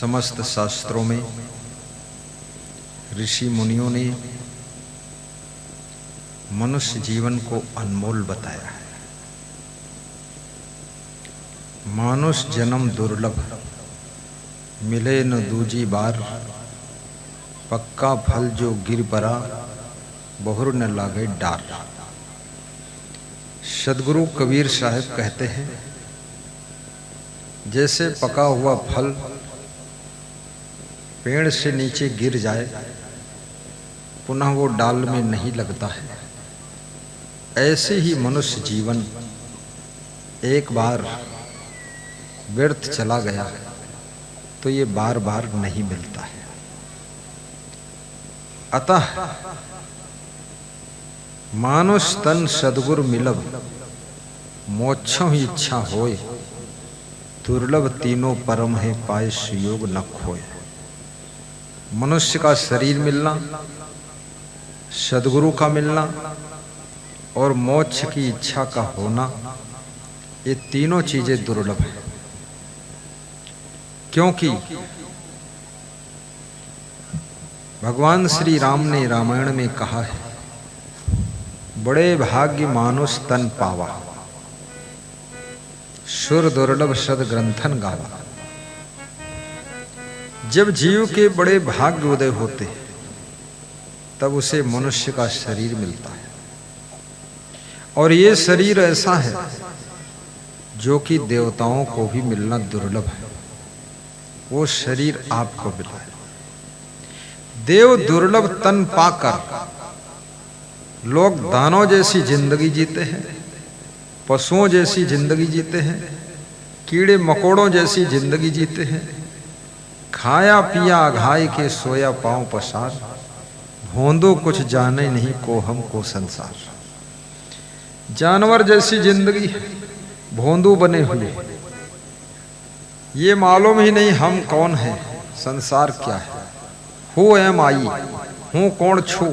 समस्त शास्त्रों में ऋषि मुनियों ने मनुष्य जीवन को अनमोल बताया है। मानुष जन्म दुर्लभ, मिले न दूजी बार, पक्का फल जो गिर पड़ा, बहुर न लागे डार। सदगुरु कबीर साहब कहते हैं, जैसे पका हुआ फल पेड़ से नीचे गिर जाए पुनः वो डाल में नहीं लगता है, ऐसे ही मनुष्य जीवन एक बार व्यर्थ चला गया तो ये बार बार नहीं मिलता है। अतः मानुष तन सद्गुरु मिलब, मोक्षों ही इच्छा होए, दुर्लभ तीनों परम है पाए सुयोग न खोए। मनुष्य का शरीर मिलना, सद्गुरु का मिलना और मोक्ष की इच्छा का होना, ये तीनों चीजें दुर्लभ है। क्योंकि भगवान श्री राम ने रामायण में कहा है, बड़े भाग्य मानुष तन पावा, सुर दुर्लभ सद ग्रंथन गावा। जब जीव के बड़े भाग्य उदय होते तब उसे मनुष्य का शरीर मिलता है, और ये शरीर ऐसा है जो कि देवताओं को भी मिलना दुर्लभ है। वो शरीर आपको मिला है। देव दुर्लभ तन पाकर लोग दानों जैसी जिंदगी जीते हैं, पशुओं जैसी जिंदगी जीते हैं, कीड़े मकोड़ों जैसी जिंदगी जीते हैं। खाया पिया घाय के सोया पांव पसार, भोंदो कुछ जाने नहीं को हमको संसार। जानवर जैसी जिंदगी, भोंदू बने हुए, ये मालूम ही नहीं हम कौन हैं, संसार क्या है। हु एम आई, हूं कौन छू,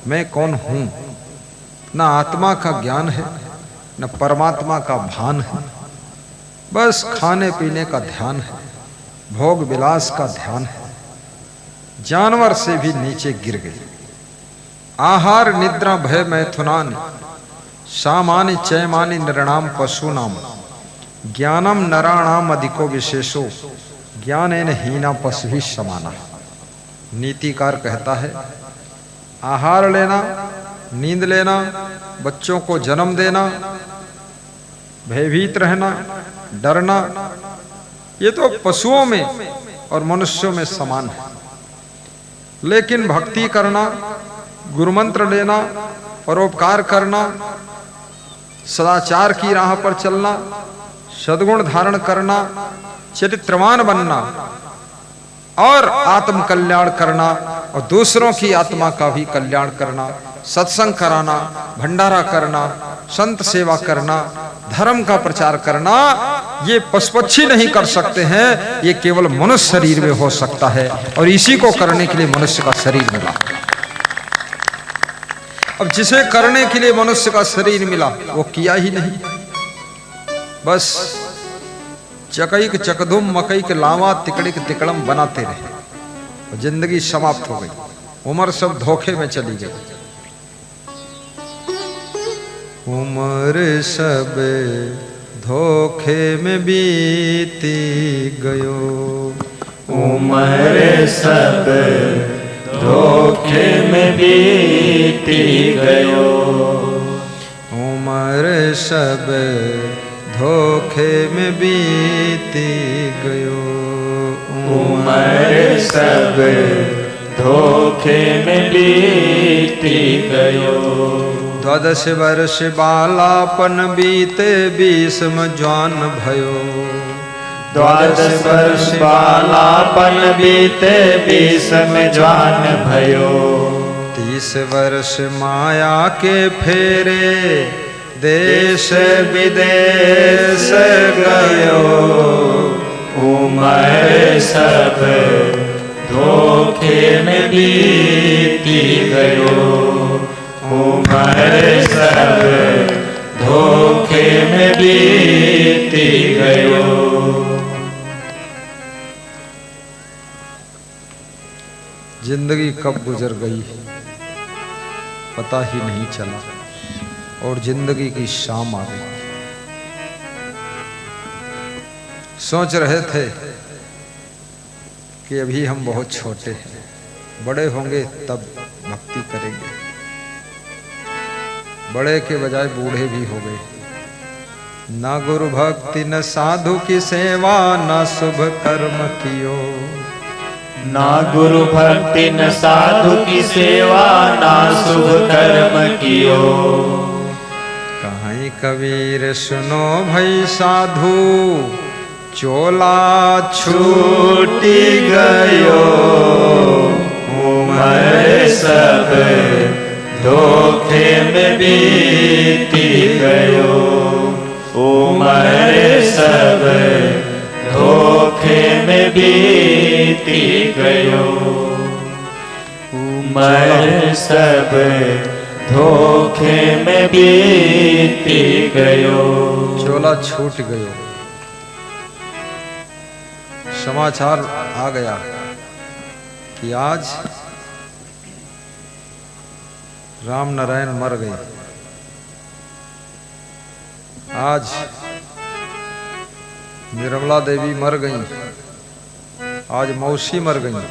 मैं कौन हूं। न आत्मा का ज्ञान है, न परमात्मा का भान है। बस खाने पीने का ध्यान है, भोग विलास का ध्यान है। जानवर से भी नीचे गिर गए। आहार निद्रा भय मैथुनान, सामान्य चयमानि नृणाम पशूनाम, ज्ञानम नराणाम अधिको विशेषो, ज्ञानेन हीना पशु ही समाना। नीतिकार कहता है, आहार लेना, नींद लेना, बच्चों को जन्म देना, भयभीत रहना, डरना, ये तो पशुओं में और मनुष्यों में समान है। लेकिन भक्ति करना, गुरुमंत्र लेना, परोपकार करना, सदाचार की राह पर चलना, सद्गुण धारण करना, चरित्रवान बनना और आत्म कल्याण करना और दूसरों की आत्मा का भी कल्याण करना, सत्संग कराना, भंडारा करना, संत सेवा करना, धर्म का प्रचार करना, ये पशु पक्षी नहीं कर सकते हैं। ये केवल मनुष्य शरीर में हो सकता है, और इसी को करने के लिए मनुष्य का शरीर मिला। अब जिसे करने के लिए मनुष्य का शरीर मिला वो किया ही नहीं, बस चकईक चकधुम मकईक लावा तिकड़िक तिकड़म बनाते रहे। जिंदगी समाप्त हो गई, उम्र सब धोखे में चली गई। उम्र सब धोखे में बीती गयो, उम्र सब धोखे में बीती गयो। उम्र सब धोखे में बीती गयो, उम्र सब धोखे में बीती गयो। 12 वर्ष बालापन बीते 20 में जवान भयो। 12 वर्ष बालापन बीते 20 में जवान भयो। 30 वर्ष माया के फेरे देश विदेश गयो। उम्र सब धोखे में बीती गयो। उम्र सब धोखे में बीती गयो। जिंदगी कब गुजर गई पता ही नहीं चला और जिंदगी की शाम आ गई। सोच रहे थे कि अभी हम बहुत छोटे हैं, बड़े होंगे तब भक्ति करेंगे। बड़े के बजाय बूढ़े भी हो गए। ना गुरु भक्ति न साधु की सेवा, ना शुभ कर्म कियो। ना गुरु भक्ति न साधु की सेवा, ना शुभ कर्म कियो। कहीं कबीर सुनो भई साधु, चोला छूटी गयो। उम्र सब धोखे में बीती गयो। उम्र सब धोखे में बीती गयो। उम्र सब धोखे में बीती गयो। चोला छूट गयो। समाचार आ गया कि आज राम नारायण मर गए। आज निर्मला देवी मर गई। आज मौसी मर गई।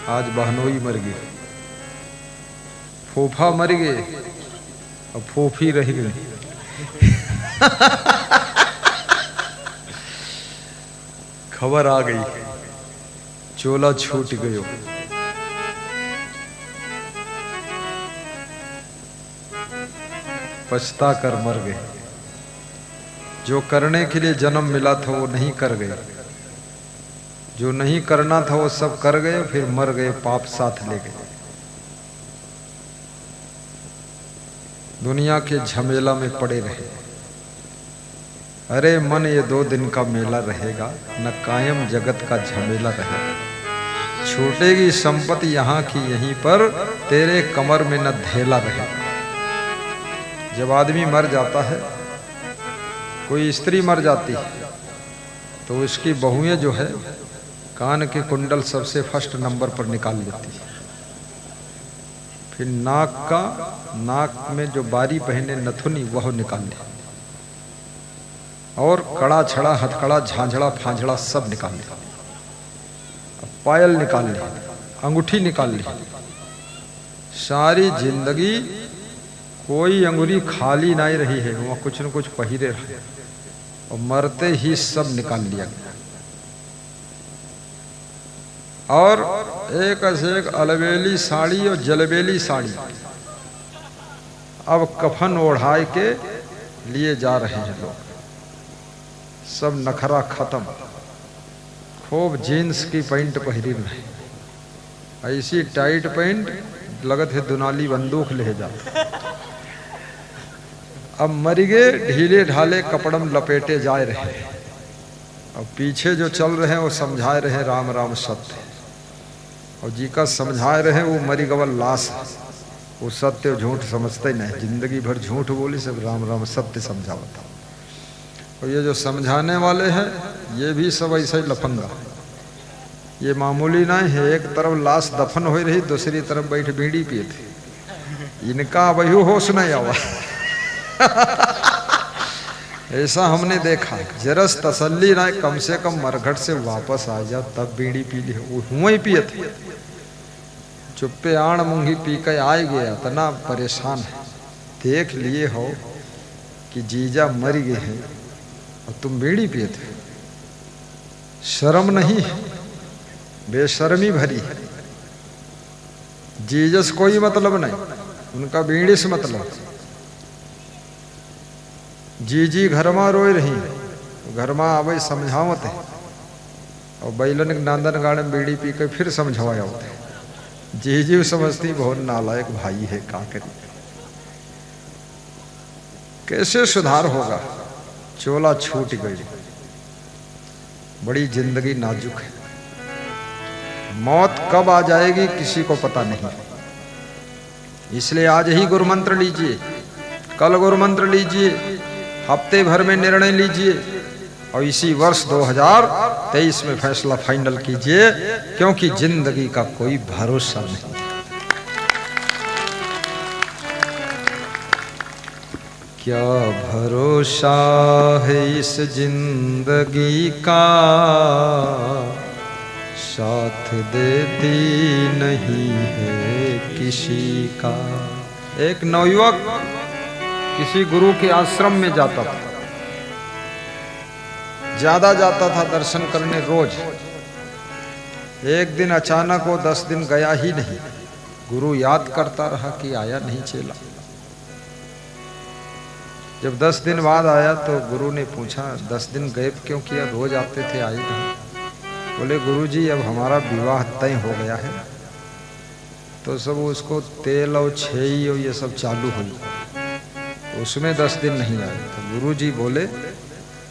आज बहनोई मर गई। फूफा मर गए और फूफी रह गई। खबर आ गई, चोला छूट गयो। पछता कर मर गए। जो करने के लिए जन्म मिला था वो नहीं कर गए, जो नहीं करना था वो सब कर गए, फिर मर गए, पाप साथ ले गए। दुनिया के झमेला में पड़े रहे। अरे मन, ये 2 दिन का मेला रहेगा, न कायम जगत का झमेला रहेगा। छूटेगी संपत्ति यहाँ की यहीं पर, तेरे कमर में न धेला रहेगा। जब आदमी मर जाता है, कोई स्त्री मर जाती है, तो उसकी बहुएं जो है कान के कुंडल सबसे फर्स्ट नंबर पर निकाल लेती है। फिर नाक में जो बारी पहने नथुनी वह निकाल ले, और कड़ा छड़ा हथकड़ा झांझड़ा फांझड़ा सब निकाल ले, पायल निकाल ले, अंगूठी निकाल ले। सारी जिंदगी कोई अंगुली खाली नहीं रही है, वह कुछ न कुछ पहिरे रहे, और मरते ही सब निकाल लिया गया। और एक से एक अलबेली साड़ी और जलबेली साड़ी अब कफन ओढ़ाए के लिए जा रहे हैं लोग। सब नखरा खत्म। खूब जीन्स की पैंट पहरी रहे, ऐसी टाइट पैंट लगत है दुनाली बंदूक ले जाते। अब मर गए, ढीले ढाले कपड़म लपेटे जाए रहे। अब पीछे जो चल रहे हैं वो समझाए रहे राम राम सत्य, और जी का समझाए रहे वो मरी गवल लाश है। वो सत्य झूठ समझते नहीं, जिंदगी भर झूठ बोली, सब राम राम सत्य समझावता। और ये जो समझाने वाले हैं ये भी सब ऐसा ही लफंगा। ये मामूली नहीं है, एक तरफ लाश दफन हो रही, दूसरी तरफ बैठ बीड़ी पिए थे। इनका वही होश नहीं आवा। ऐसा हमने देखा। जरस तसल्ली ना, कम से कम मरघट से वापस आ जा तब बीड़ी पी ली। वो हुए ही पिए थे, चुप्पे आण मूंगी पी के आए गया, इतना परेशान है। देख लिए हो कि जीजा मर गए हैं और तुम बीड़ी पिए थे। शर्म नहीं, बेशर्मी भरी है। जीजस कोई मतलब नहीं, उनका बीड़ी से मतलब। जी घर में रोए रही, घर में आवे समझावत है, और बैलन नांदन गाड़े में बीड़ी पी के फिर समझाया होते। जी समझती बहुत नालायक भाई है, का करी, कैसे सुधार होगा। चोला छूट गई। बड़ी जिंदगी नाजुक है, मौत कब आ जाएगी किसी को पता नहीं। इसलिए आज ही गुरु मंत्र लीजिए, कल गुरु मंत्र लीजिए, हफ्ते भर में निर्णय लीजिए और इसी वर्ष 2023 में फैसला फाइनल कीजिए, क्योंकि जिंदगी का कोई भरोसा नहीं। क्या भरोसा है इस जिंदगी का, साथ देती नहीं है किसी का। एक नवयुवक किसी गुरु के आश्रम में जाता था, ज्यादा जाता था दर्शन करने रोज। एक दिन अचानक वो 10 दिन गया ही नहीं। गुरु याद करता रहा कि आया नहीं चेला। जब 10 दिन बाद आया तो गुरु ने पूछा 10 दिन गैप क्यों किया, रोज आते थे आए नहीं। बोले गुरुजी अब हमारा विवाह तय हो गया है, तो सब उसको तेल और छेई और ये सब चालू हुई, उसमें 10 दिन नहीं आए। तो गुरुजी बोले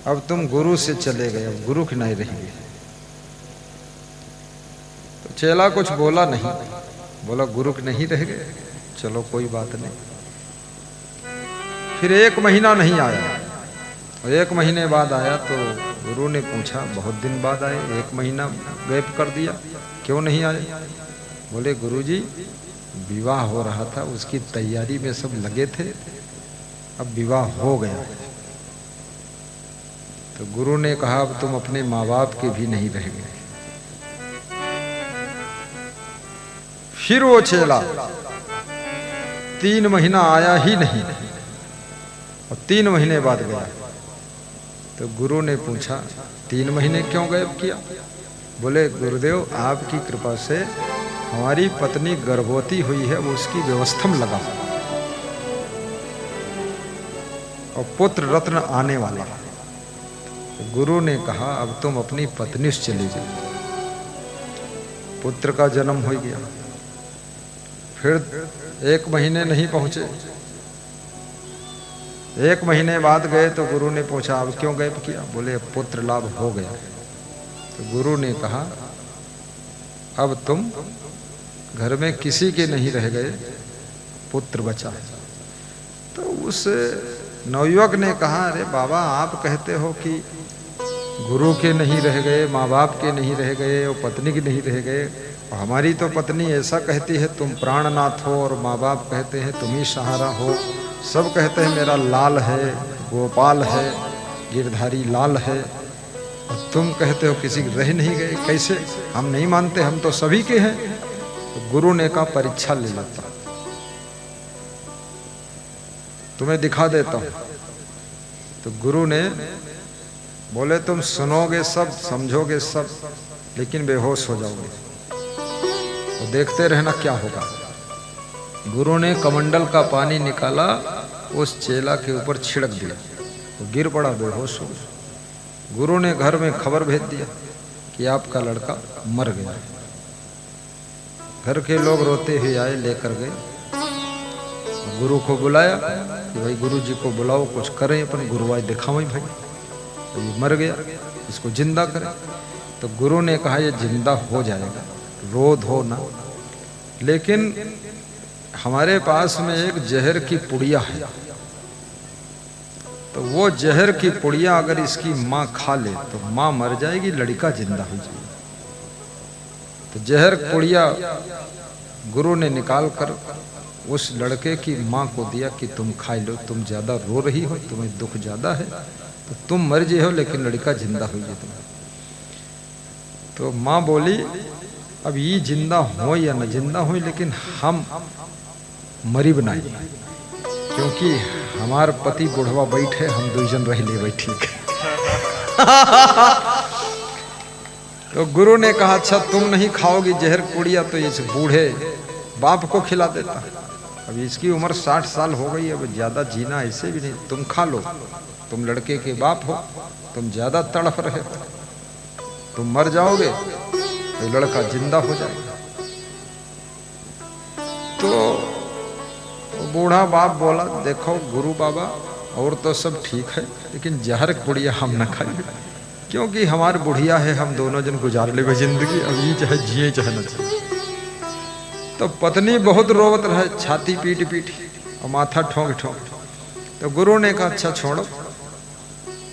अब तुम गुरु से चले गए, अब गुरु की नहीं रहेंगे। तो चेला कुछ बोला नहीं, बोला गुरु की नहीं रह गए, चलो कोई बात नहीं। फिर 1 महीना नहीं आया और 1 महीने बाद आया तो गुरु ने पूछा बहुत दिन बाद आए, 1 महीना गैप कर दिया, क्यों नहीं आए? बोले गुरुजी विवाह हो रहा था, उसकी तैयारी में सब लगे थे, अब विवाह हो गया। तो गुरु ने कहा अब तुम अपने माँ बाप के भी नहीं रह गए। फिर वो चेला 3 महीना आया ही नहीं और 3 महीने बाद गया। तो गुरु ने पूछा 3 महीने क्यों गायब किया? बोले गुरुदेव आपकी कृपा से हमारी पत्नी गर्भवती हुई है, वो उसकी व्यवस्था में लगा और पुत्र रत्न आने वाला। तो गुरु ने कहा अब तुम अपनी पत्नी से चले जाओ। पुत्र का जन्म हो गया। फिर 1 महीने नहीं पहुंचे, 1 महीने बाद गए तो गुरु ने पूछा अब क्यों गैप किया? बोले पुत्र लाभ हो गया। तो गुरु ने कहा अब तुम घर में किसी के नहीं रह गए, पुत्र बचा। तो उस नवयुवक ने कहा अरे बाबा आप कहते हो कि गुरु के नहीं रह गए, माँ बाप के नहीं रह गए और पत्नी के नहीं रह गए, हमारी तो पत्नी ऐसा कहती है तुम प्राणनाथ हो, और माँ बाप कहते हैं तुम ही सहारा हो, सब कहते हैं मेरा लाल है, गोपाल है, गिरधारी लाल है, और तुम कहते हो किसी के रह नहीं गए, कैसे? हम नहीं मानते, हम तो सभी के हैं। तो गुरु ने कहा परीक्षा ले लेता, तुम्हें दिखा देता हूं। तो गुरु ने बोले तुम सुनोगे सब, समझोगे सब, लेकिन बेहोश हो जाओगे, तो देखते रहना क्या होगा। गुरु ने कमंडल का पानी निकाला, उस चेला के ऊपर छिड़क दिया, वो गिर पड़ा, बेहोश हो गया। गुरु ने घर में खबर भेज दिया कि आपका लड़का मर गया। घर के लोग रोते हुए आए, लेकर गए, गुरु को बुलाया कि भाई गुरु जी को बुलाओ, कुछ करें, अपन गुरुवाई दिखाओ भाई, तो ये मर गया, इसको जिंदा करें। तो गुरु ने कहा ये जिंदा हो जाएगा, रो धो ना, लेकिन हमारे पास में एक जहर की पुड़िया है, तो वो जहर की पुड़िया अगर इसकी माँ खा ले तो माँ मर जाएगी, लड़का जिंदा हो जाएगा। तो जहर पुड़िया गुरु ने निकाल कर उस लड़के की माँ को दिया कि तुम खा लो, तुम ज्यादा रो रही हो, तुम्हें दुख ज्यादा है, तो तुम मर जे हो लेकिन लड़का जिंदा हो गया तुम्हें। तो माँ बोली अब ये जिंदा हो या न जिंदा हो, लेकिन हम मरी बनाई, क्योंकि हमार पति बुढ़वा बैठे, हम 2 जन रह ले भाई, ठीक है। तो गुरु ने कहा अच्छा तुम नहीं खाओगी जहर पुड़िया, तो इस बूढ़े बाप को खिला देता। अब इसकी उम्र 60 साल हो गई, अब ज्यादा जीना ऐसे भी नहीं, तुम खा लो, तुम लड़के के बाप हो, तुम ज्यादा तड़फ रहे हो, तुम मर जाओगे तो लड़का जिंदा हो जाएगा। तो बूढ़ा बाप बोला देखो गुरु बाबा और तो सब ठीक है, लेकिन जहर पुड़िया हम न खाइए, क्योंकि हमारी बुढ़िया है, हम दोनों जन गुजार ले जिंदगी, अब ये चाहे जिए चाहे न जिए। तो पत्नी बहुत रोवत रहे, छाती पीट पीट और माथा ठोंक ठोंक। तो गुरु ने कहा अच्छा छोड़ो,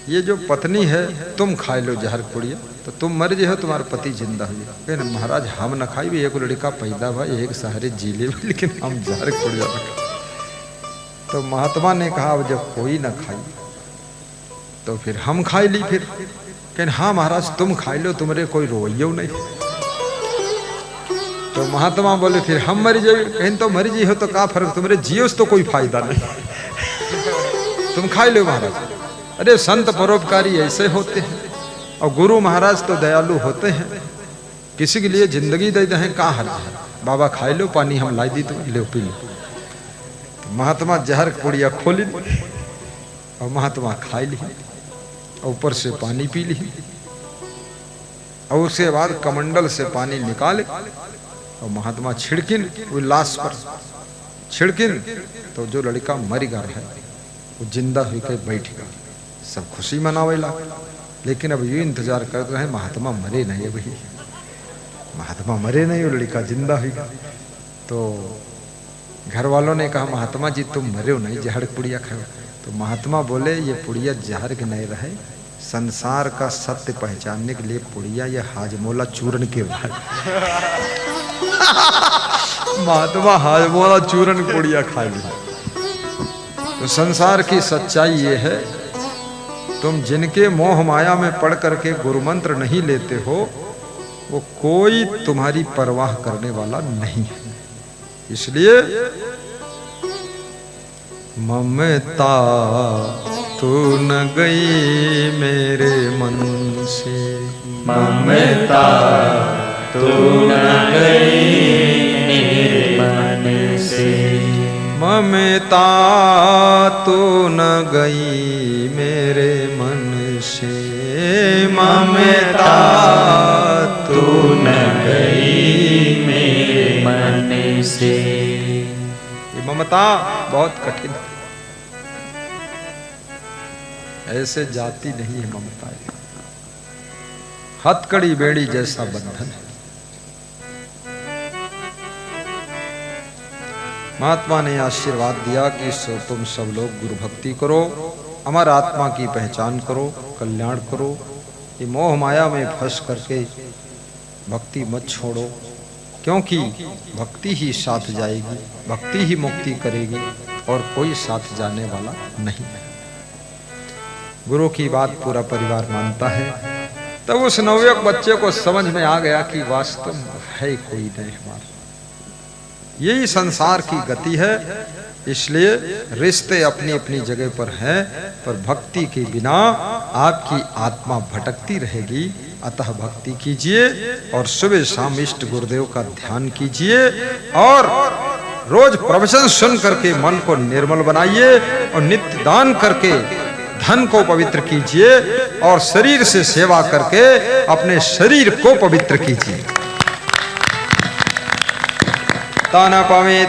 ये जो पत्नी है तुम खाए लो जहर पुड़िया, तो तुम मर जो तुम्हारा पति जिंदा हो जाए। महाराज हम न खाई भी, एक लड़का पैदा हुआ एक सहारे जी ले, लेकिन हम जहर पुड़िया न खाए। तो महात्मा ने कहा अब जब कोई न खाई तो फिर हम खाई ली। फिर कहने हाँ महाराज तुम खाई लो, तुम्हारे कोई रोइयो नहीं। तो महात्मा बोले फिर हम मर जाइए। कहें तो मर जी हो तो क्या फर्क, तुम्हारे जियो तो कोई फायदा नहीं, तुम खाई लो महाराज। अरे संत परोपकारी ऐसे होते हैं, और गुरु महाराज तो दयालु होते हैं, किसी के लिए जिंदगी दे दें कहाँ हर्ज है। बाबा खाई लो, पानी हम लाई दी तो ले पी लो। तो महात्मा जहर पुड़िया खोली और महात्मा खाई ली, और ऊपर से पानी पी ली, और उसके बाद कमंडल से पानी निकाले और महात्मा छिड़किन वो लाश पर छिड़किन, तो जो लड़का मर गया है वो जिंदा होकर बैठ गया। सब खुशी मनावेला, लेकिन अब ये इंतजार कर रहे हैं महात्मा मरे नहीं। अभी महात्मा मरे नहीं, वो लड़का जिंदा हो गया। तो घर वालों ने कहा महात्मा जी तुम मरे हो नहीं, जहर पुड़िया खाओ। तो महात्मा बोले ये पुड़िया जहर के नहीं रहे, संसार का सत्य पहचानने के लिए पुड़िया ये हाजमोला चूर्ण के बाद महात्मा हाजमोला चूर्ण पुड़िया खा लिया। तो संसार की सच्चाई ये है, तुम जिनके मोह माया में पड़ करके गुरु मंत्र नहीं लेते हो, वो कोई तुम्हारी परवाह करने वाला नहीं है। इसलिए ममता तू न गई मेरे मन से, ममता तू न गई मेरे मन से, ममता तू न गई मेरे मन से, ममता तू न गई मेरे मन से। ये ममता बहुत कठिन है, ऐसे जाती नहीं है ममता, हथकड़ी बेड़ी जैसा बंधन है। महात्मा ने आशीर्वाद दिया कि सो तुम सब लोग गुरु भक्ति करो, अमर आत्मा की पहचान करो, कल्याण करो। ये मोह माया में फंस करके भक्ति मत छोड़ो, क्योंकि भक्ति ही साथ जाएगी, भक्ति ही मुक्ति करेगी, और कोई साथ जाने वाला नहीं है। गुरु की बात पूरा परिवार मानता है। तब उस नवयुवक बच्चे को समझ में आ गया कि वास्तव में है कोई नहीं हमारा, यही संसार की गति है। इसलिए रिश्ते अपनी अपनी जगह पर हैं, पर भक्ति के बिना आपकी आत्मा भटकती रहेगी। अतः भक्ति कीजिए और सुबह शाम इष्ट गुरुदेव का ध्यान कीजिए, और रोज प्रवचन सुन करके मन को निर्मल बनाइए, और नित्य दान करके धन को पवित्र कीजिए, और शरीर से सेवा करके अपने शरीर को पवित्र कीजिए। ताना पावे